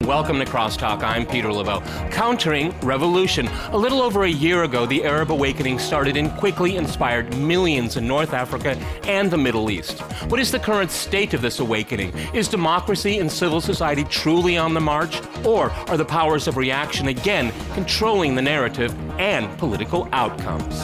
Welcome to Crosstalk. I'm Peter Laveau. Countering revolution. A little over a year ago, the Arab awakening started and quickly inspired millions in North Africa and the Middle East. What is the current state of this awakening? Is democracy and civil society truly on the march? Or are the powers of reaction again controlling the narrative and political outcomes?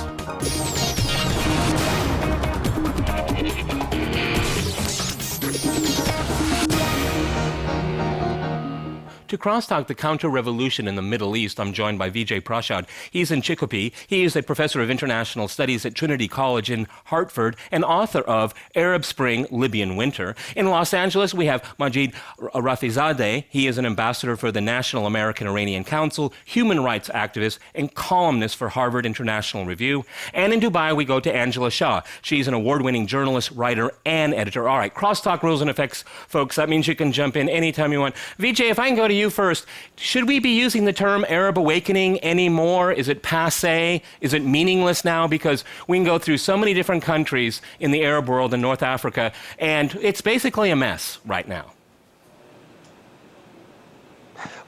To crosstalk the counter-revolution in the Middle East, I'm joined by Vijay Prashad. He's in Chicopee. He is a professor of international studies at Trinity College in Hartford and author of Arab Spring, Libyan Winter. In Los Angeles, we have Majid Rafizadeh. He is an ambassador for the National American-Iranian Council, human rights activist, and columnist for Harvard International Review. And in Dubai, we go to Angela Shah. She's an award-winning journalist, writer, and editor. All right, crosstalk rules and effects, folks. That means you can jump in anytime you want. Vijay, if I can go to you first. Should we be using the term Arab awakening anymore? Is it passé? Is it meaningless now? Because we can go through so many different countries in the Arab world and North Africa, and it's basically a mess right now.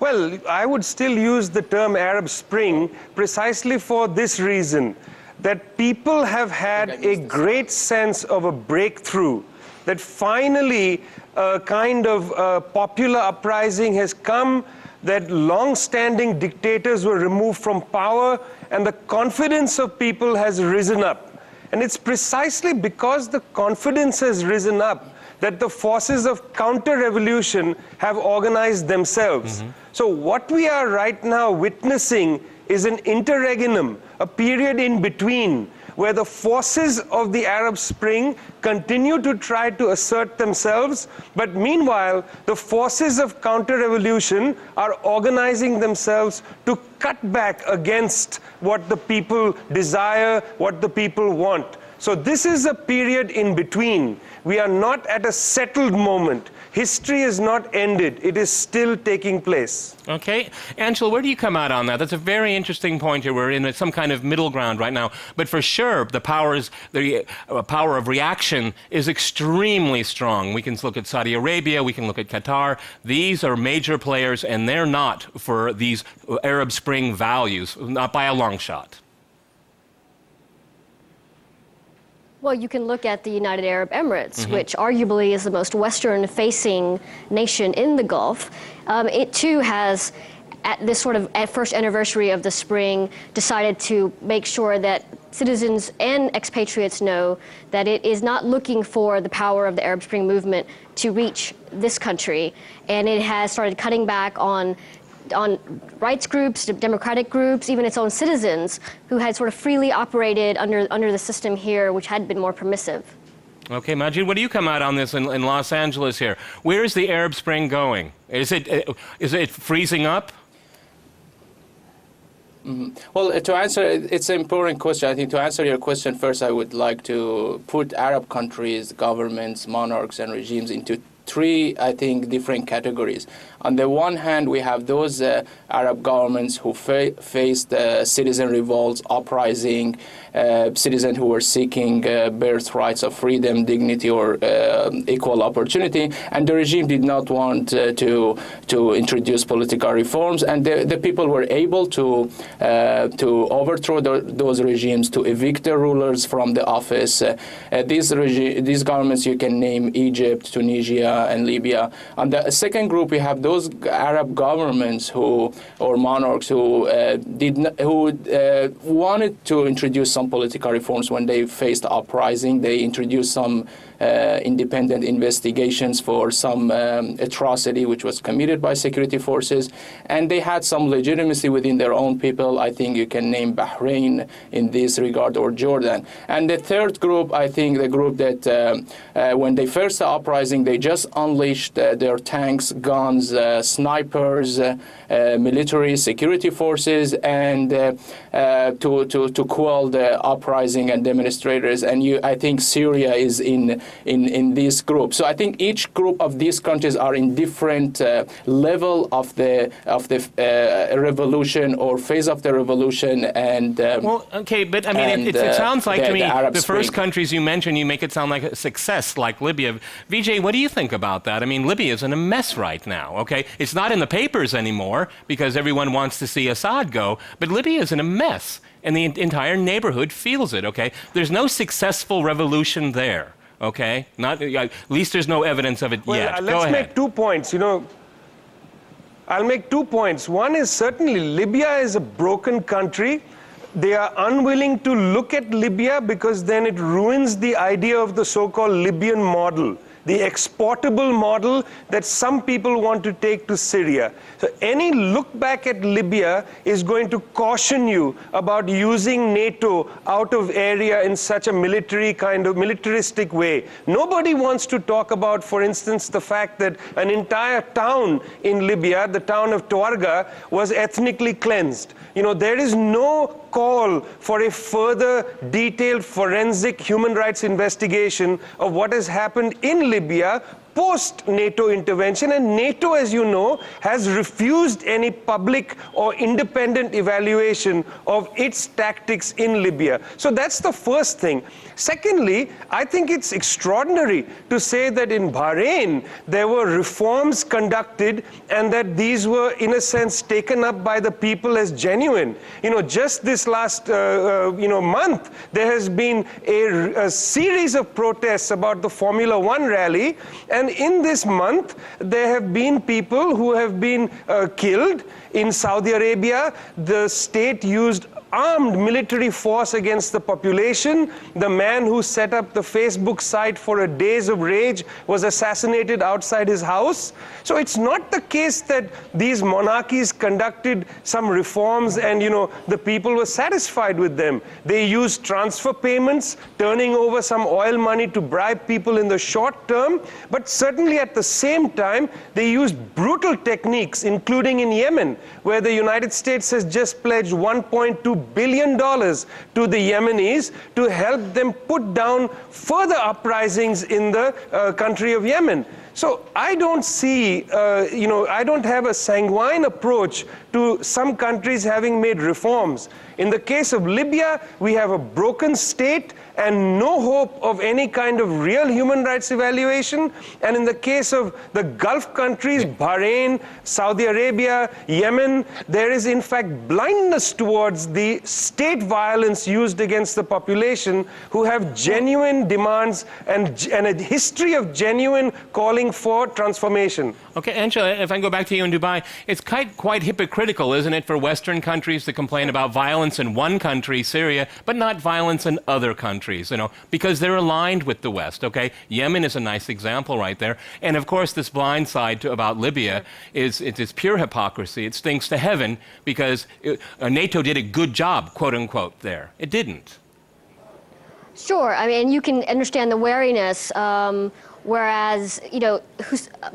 Well, I would still use the term Arab Spring precisely for this reason, that people have had a great sense of a breakthrough, that finally a kind of popular uprising has come, that long-standing dictators were removed from power, and the confidence of people has risen up. And it's precisely because the confidence has risen up that the forces of counter-revolution have organized themselves. So what we are right now witnessing is an interregnum, a period in between, where the forces of the Arab Spring continue to try to assert themselves, but meanwhile, the forces of counter-revolution are organizing themselves to cut back against what the people desire, what the people want. So this is a period in between. We are not at a settled moment. History is not ended. It is still taking place. Okay. Angela, where do you come out on that? That's a very interesting point here. We're in some kind of middle ground right now. But for sure, the power of reaction is extremely strong. We can look at Saudi Arabia. We can look at Qatar. These are major players, and they're not for these Arab Spring values, not by a long shot. Well, you can look at the United Arab Emirates, which arguably is the most Western-facing nation in the Gulf. It too has, at this sort of first anniversary of the spring, decided to make sure that citizens and expatriates know that it is not looking for the power of the Arab Spring movement to reach this country. And it has started cutting back on rights groups, democratic groups, even its own citizens who had sort of freely operated under the system here, which had been more permissive. Okay, Majid, what do you come out on this in Los Angeles here? Where is the Arab Spring going? Is it freezing up? Well, to answer, it's an important question. I think to answer your question first, I would like to put Arab countries, governments, monarchs, and regimes into three, I think, different categories. On the one hand, we have those Arab governments who faced citizen revolts, uprising, citizens who were seeking birthrights of freedom, dignity, or equal opportunity, and the regime did not want to introduce political reforms, and the people were able to overthrow those regimes, to evict the rulers from the office. These governments, you can name Egypt, Tunisia, and Libya. On the second group, we have those Arab governments or monarchs who wanted to introduce some political reforms when they faced uprising. They introduced some independent investigations for some atrocity which was committed by security forces, and they had some legitimacy within their own people. I think you can name Bahrain in this regard, or Jordan. And the third group, I think the group that when they first the uprising, they just unleashed their tanks, guns, snipers, military security forces, and to quell the uprising and demonstrators. And I think Syria is in this group. So I think each group of these countries are in different level of the revolution or phase of the revolution. And well, okay, but I mean, it sounds like to me the first countries you mentioned, you make it sound like a success, like Libya. Vijay, what do you think about that? I mean, Libya is in a mess right now. Okay. okay? It's not in the papers anymore because everyone wants to see Assad go, but Libya is in a mess, and the entire neighborhood feels it, okay? There's no successful revolution there, okay? Not, at least there's no evidence of it yet. Go Let's ahead. make 2 points. I'll make 2 points. One is certainly Libya is a broken country. They are unwilling to look at Libya because then it ruins the idea of the so-called Libyan model, the exportable model that some people want to take to Syria. So any look back at Libya is going to caution you about using NATO out of area in such a militaristic way. Nobody wants to talk about, for instance, the fact that an entire town in Libya, the town of Tuarega, was ethnically cleansed. There is no call for a further detailed forensic human rights investigation of what has happened in Libya post-NATO intervention, and NATO, as you know, has refused any public or independent evaluation of its tactics in Libya. So that's the first thing. Secondly, I think it's extraordinary to say that in Bahrain there were reforms conducted and that these were, in a sense, taken up by the people as genuine. Just this last month, there has been a series of protests about the Formula One rally, and in this month, there have been people who have been killed. In Saudi Arabia, the state used armed military force against the population. The man who set up the Facebook site for a Days of Rage was assassinated outside his house. So it's not the case that these monarchies conducted some reforms and, the people were satisfied with them. They used transfer payments, turning over some oil money to bribe people in the short term, but certainly at the same time, they used brutal techniques, including in Yemen, where the United States has just pledged $1.2 billion to the Yemenis to help them put down further uprisings in the country of Yemen. So I don't see, I don't have a sanguine approach to some countries having made reforms. In the case of Libya, we have a broken state and no hope of any kind of real human rights evaluation. And in the case of the Gulf countries, Bahrain, Saudi Arabia, Yemen, there is in fact blindness towards the state violence used against the population who have genuine demands and a history of genuine calling for transformation. Okay, Angela, if I can go back to you in Dubai, it's quite hypocritical, isn't it, for Western countries to complain about violence in one country, Syria, but not violence in other countries, because they're aligned with the West, okay? Yemen is a nice example right there. And of course, this blind side about Libya is pure hypocrisy. It stinks to heaven because NATO did a good job, quote unquote, there. It didn't. Sure, you can understand the wariness, whereas,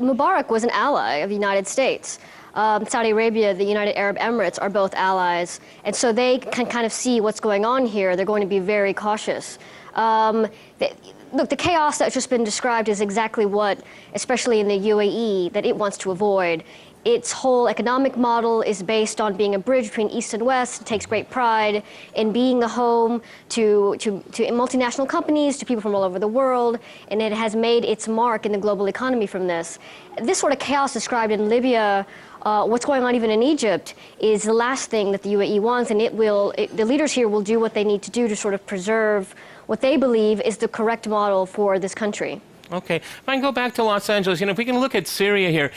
Mubarak was an ally of the United States. Saudi Arabia, the United Arab Emirates are both allies, and so they can kind of see what's going on here. They're going to be very cautious. Look, the chaos that's just been described is exactly what, especially in the UAE, that it wants to avoid. Its whole economic model is based on being a bridge between East and West. It takes great pride in being the home to multinational companies, to people from all over the world, and it has made its mark in the global economy from this. This sort of chaos described in Libya, what's going on even in Egypt, is the last thing that the UAE wants, and the leaders here will do what they need to do to sort of preserve what they believe is the correct model for this country. Okay, if I can go back to Los Angeles, if we can look at Syria here,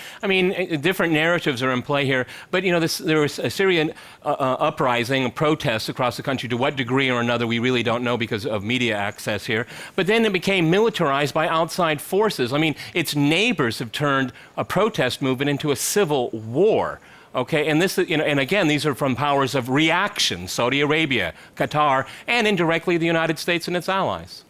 different narratives are in play here, but there was a Syrian uprising, protests across the country. To what degree or another, we really don't know because of media access here. But then it became militarized by outside forces. Its neighbors have turned a protest movement into a civil war. Okay, and this, and again, these are from powers of reaction: Saudi Arabia, Qatar, and indirectly the United States and its allies.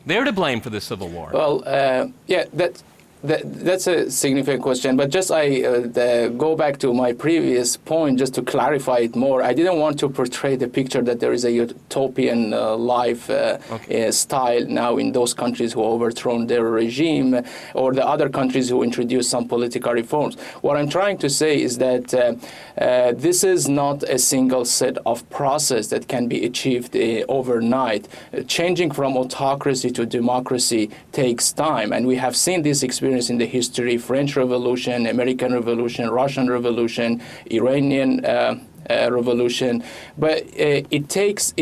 They're to blame for the civil war. Well, yeah, that's a significant question. But just go back to my previous point, just to clarify it more. I didn't want to portray the picture that there is a utopian life style now in those countries who overthrown their regime, or the other countries who introduced some political reforms. What I'm trying to say is that this is not a single set of process that can be achieved overnight. Changing from autocracy to democracy takes time, and we have seen this experience experienced in the history: French Revolution, American Revolution, Russian Revolution, Iranian Revolution. But it takes